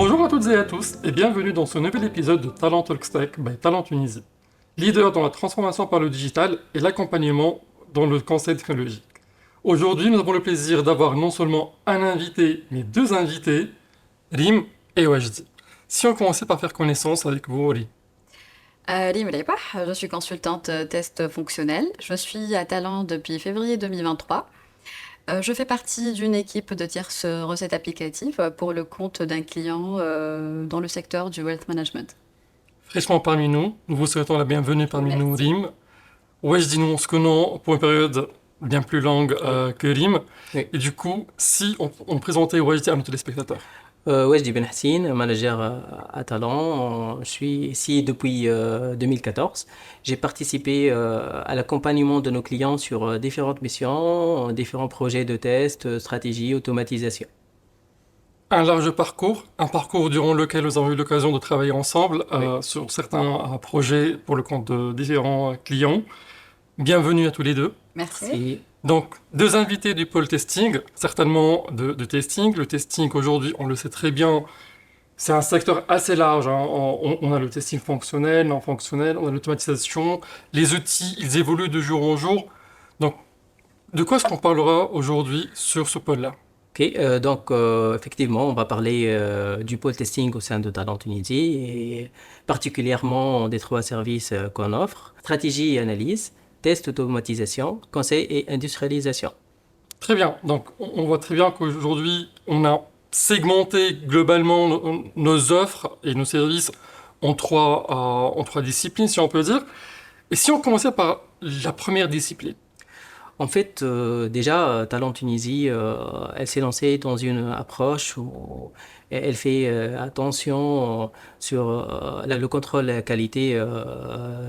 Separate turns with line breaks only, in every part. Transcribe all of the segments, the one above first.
Bonjour à toutes et à tous et bienvenue dans ce nouvel épisode de Talent Talks Tech by Talent Tunisie, leader dans la transformation par le digital et l'accompagnement dans le conseil technologique. Aujourd'hui, nous avons le plaisir d'avoir non seulement un invité, mais deux invités, Rim et Wajdi. Si on commençait par faire connaissance avec vous, Rim.
Lim Leipah, je suis consultante test fonctionnel. Je suis à Talent depuis février 2023. Je fais partie d'une équipe de tierces recettes applicatives pour le compte d'un client dans le secteur du wealth management.
Fraîchement parmi nous, nous vous souhaitons la bienvenue parmi nous,
Merci.
Rim. Wajdi, nous on se connaît pour une période bien plus longue
Oui,
que Rim.
oui.
Et du coup, si on présentait Wajdi à nos téléspectateurs.
Wajdi Ben Hassine, manager à Talent. Je suis ici depuis 2014. J'ai participé à l'accompagnement de nos clients sur différentes missions, différents projets de test, stratégie, automatisation.
Un parcours durant lequel nous avons eu l'occasion de travailler ensemble
Oui,
sur certains projets pour le compte de différents clients. Bienvenue à tous les deux.
Merci.
merci.
Donc, deux invités du pôle testing, certainement de testing. Le testing aujourd'hui, on le sait très bien, c'est un secteur assez large, hein. On a le testing fonctionnel, non fonctionnel, on a l'automatisation. Les outils, ils évoluent de jour en jour. Donc, de quoi est-ce qu'on parlera aujourd'hui sur ce pôle-là?
Ok, donc effectivement, on va parler du pôle testing au sein de Talent Tunisie et particulièrement des trois services qu'on offre, stratégie et analyse, test automatisation, conseil et industrialisation.
Très bien. Donc, on voit très bien qu'aujourd'hui, on a segmenté globalement nos offres et nos services en trois disciplines, si on peut dire. Et si on commençait par la première discipline?
En fait, déjà, Talent Tunisie, elle s'est lancée dans une approche où elle fait attention sur le contrôle qualité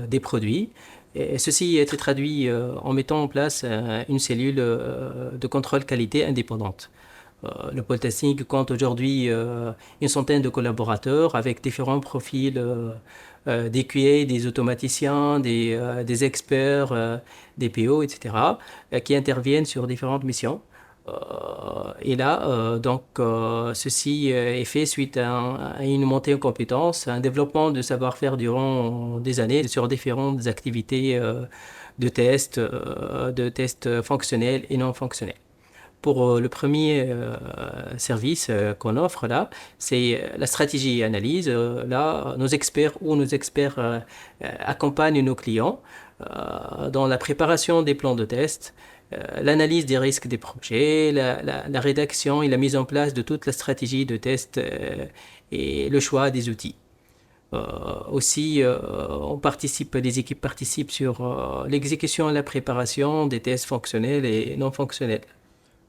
des produits. Et ceci a été traduit en mettant en place une cellule de contrôle qualité indépendante. Le pôle testing compte aujourd'hui une centaine de collaborateurs avec différents profils des QA, des automaticiens, des experts, des PO, etc., qui interviennent sur différentes missions. Et là, ceci est fait suite à une montée en compétences, un développement de savoir-faire durant des années sur différentes activités de tests fonctionnels et non fonctionnels. Pour le premier service qu'on offre là, c'est la stratégie et analyse. Là, nos experts accompagnent nos clients dans la préparation des plans de test, l'analyse des risques des projets, la rédaction et la mise en place de toute la stratégie de test et le choix des outils. Aussi, les équipes participent sur l'exécution et la préparation des tests fonctionnels et non fonctionnels.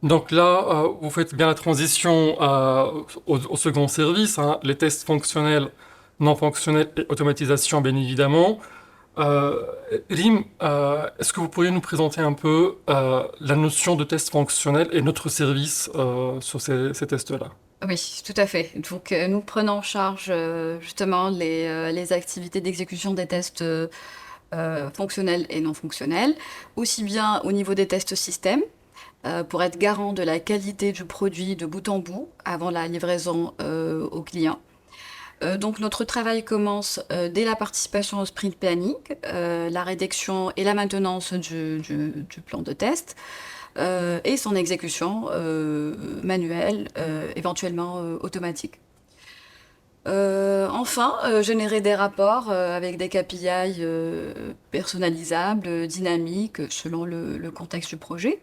Donc là, vous faites bien la transition au second service, hein, les tests fonctionnels, non fonctionnels et automatisation, bien évidemment. Euh, Rim, est-ce que vous pourriez nous présenter un peu la notion de test fonctionnel et notre service sur ces tests-là?
Oui, tout à fait. Donc, nous prenons en charge justement les activités d'exécution des tests fonctionnels et non fonctionnels, aussi bien au niveau des tests système, pour être garant de la qualité du produit de bout en bout avant la livraison au client. Donc notre travail commence dès la participation au sprint planning, la rédaction et la maintenance du plan de test, et son exécution manuelle, éventuellement automatique. Enfin, générer des rapports avec des KPI personnalisables, dynamiques, selon le contexte du projet,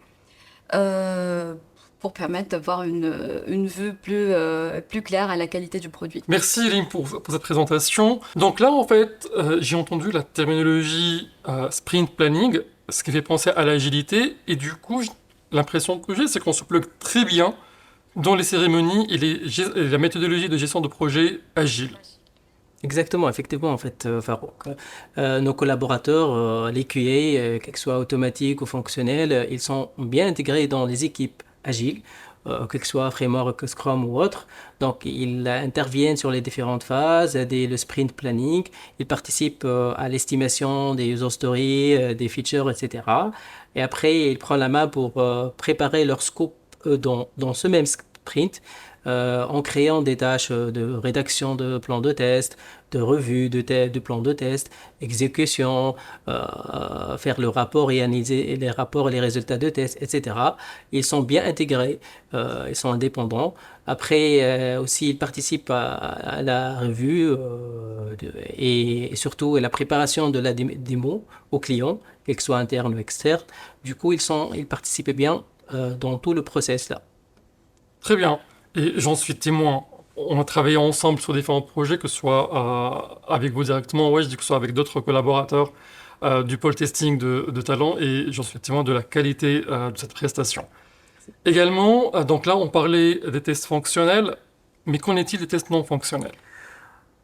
euh, pour permettre d'avoir une vue plus claire à la qualité du produit.
Merci Rim pour cette présentation. Donc là, en fait, j'ai entendu la terminologie sprint planning, ce qui fait penser à l'agilité, et du coup, l'impression que j'ai, c'est qu'on se plug très bien dans les cérémonies et la méthodologie de gestion de projet agile.
Exactement, effectivement, en fait, Farouk. Nos collaborateurs, les QA, qu'ils soient automatiques ou fonctionnels, ils sont bien intégrés dans les équipes agiles, que ce soit Framework, Scrum ou autre. Donc, ils interviennent sur les différentes phases, dès le sprint planning. Ils participent à l'estimation des user stories, des features, etc. Et après, ils prennent la main pour préparer leur scope dans ce même sprint sprint, en créant des tâches de rédaction de plans de test, de revue de plans de test, exécution, faire le rapport et analyser les rapports et les résultats de test, etc. Ils sont bien intégrés, ils sont indépendants. Après, aussi, ils participent à la revue et surtout à la préparation de la démo au client, qu'elle soit interne ou externe. Du coup, ils participent bien dans tout le process là.
Très bien. Et j'en suis témoin. On a travaillé ensemble sur différents projets, que ce soit avec vous directement, ouais, je dis que ce soit avec d'autres collaborateurs du pôle testing de Talent, et j'en suis témoin de la qualité de cette prestation. Également, donc là, on parlait des tests fonctionnels, mais qu'en est-il des tests non fonctionnels?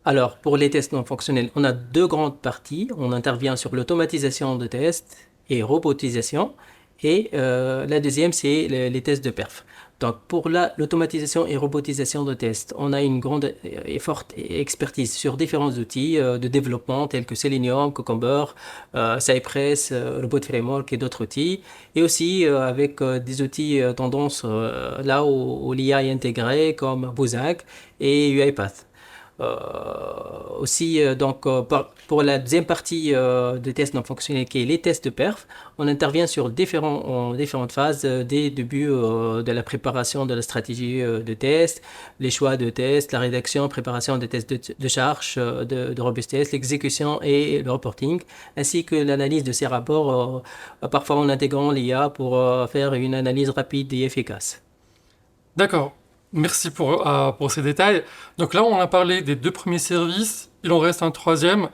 Alors, pour les tests non fonctionnels, on a deux grandes parties. On intervient sur l'automatisation de tests et robotisation. Et la deuxième, c'est les tests de perf. Donc, pour l'automatisation et robotisation de tests, on a une grande et forte expertise sur différents outils de développement tels que Selenium, Cucumber, Cypress, Robot Framework et d'autres outils. Et aussi avec des outils tendance là où l'IA est intégrée comme Buzak et UiPath. Aussi, pour la deuxième partie des tests non fonctionnels, qui est les tests de perf, on intervient sur différentes phases dès le début de la préparation de la stratégie de test, les choix de test, la rédaction, préparation des tests de charge, de robustesse, l'exécution et le reporting, ainsi que l'analyse de ces rapports, parfois en intégrant l'IA pour faire une analyse rapide et efficace.
D'accord. Merci pour ces détails. Donc là, on a parlé des deux premiers services. Il en reste un troisième.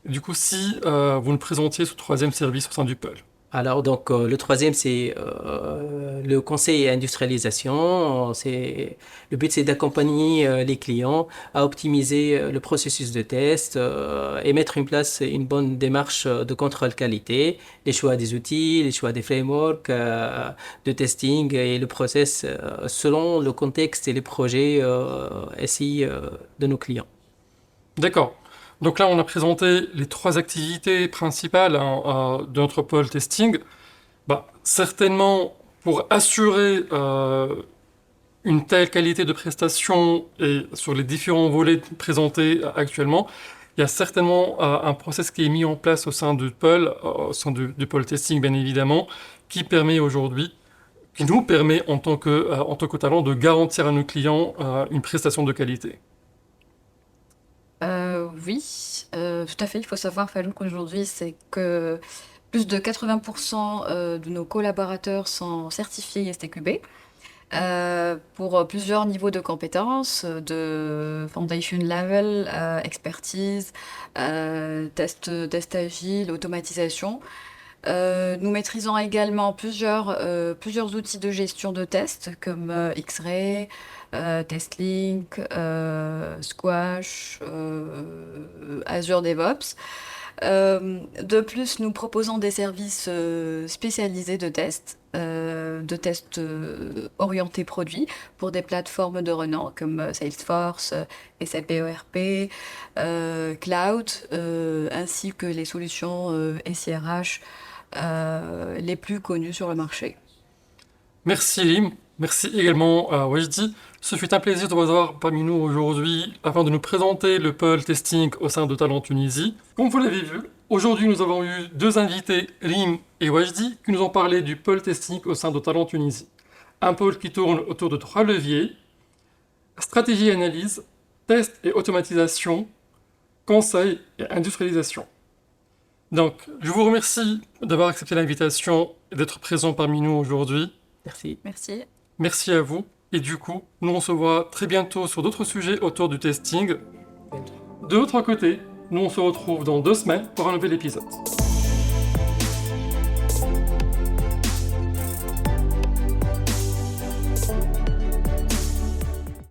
Du coup, si vous nous présentiez ce troisième service au sein du pôle.
Alors, donc, le troisième, c'est le conseil et industrialisation. Le but, c'est d'accompagner les clients à optimiser le processus de test et mettre en place une bonne démarche de contrôle qualité, les choix des outils, les choix des frameworks de testing et le process selon le contexte et les projets SI de nos clients.
D'accord. Donc là, on a présenté les trois activités principales de notre pôle testing. Certainement, pour assurer une telle qualité de prestation et sur les différents volets présentés actuellement, il y a certainement un process qui est mis en place au sein du pôle, au sein du pôle testing bien évidemment, qui nous permet en tant que talent de garantir à nos clients une prestation de qualité.
Oui, tout à fait. Il faut savoir, Fallouk, qu'aujourd'hui, c'est que plus de 80% de nos collaborateurs sont certifiés STQB pour plusieurs niveaux de compétences, de foundation level, expertise, test agile, automatisation. Nous maîtrisons également plusieurs outils de gestion de tests comme X-Ray, TestLink, Squash, Azure DevOps. De plus, nous proposons des services spécialisés de tests orientés produits pour des plateformes de renom comme Salesforce, SAP ERP, Cloud, ainsi que les solutions SIRH les plus connues sur le marché.
Merci Lim, merci également à Wajdi. Ce fut un plaisir de vous avoir parmi nous aujourd'hui afin de nous présenter le pôle testing au sein de Talent Tunisie. Comme vous l'avez vu, aujourd'hui nous avons eu deux invités, Lim et Wajdi, qui nous ont parlé du pôle testing au sein de Talent Tunisie. Un pôle qui tourne autour de trois leviers: stratégie et analyse, test et automatisation, conseil et industrialisation. Donc, je vous remercie d'avoir accepté l'invitation et d'être présent parmi nous aujourd'hui.
Merci.
Merci.
Merci à vous. Et du coup, nous on se voit très bientôt sur d'autres sujets autour du testing. De l'autre côté, nous on se retrouve dans 2 semaines pour un nouvel épisode.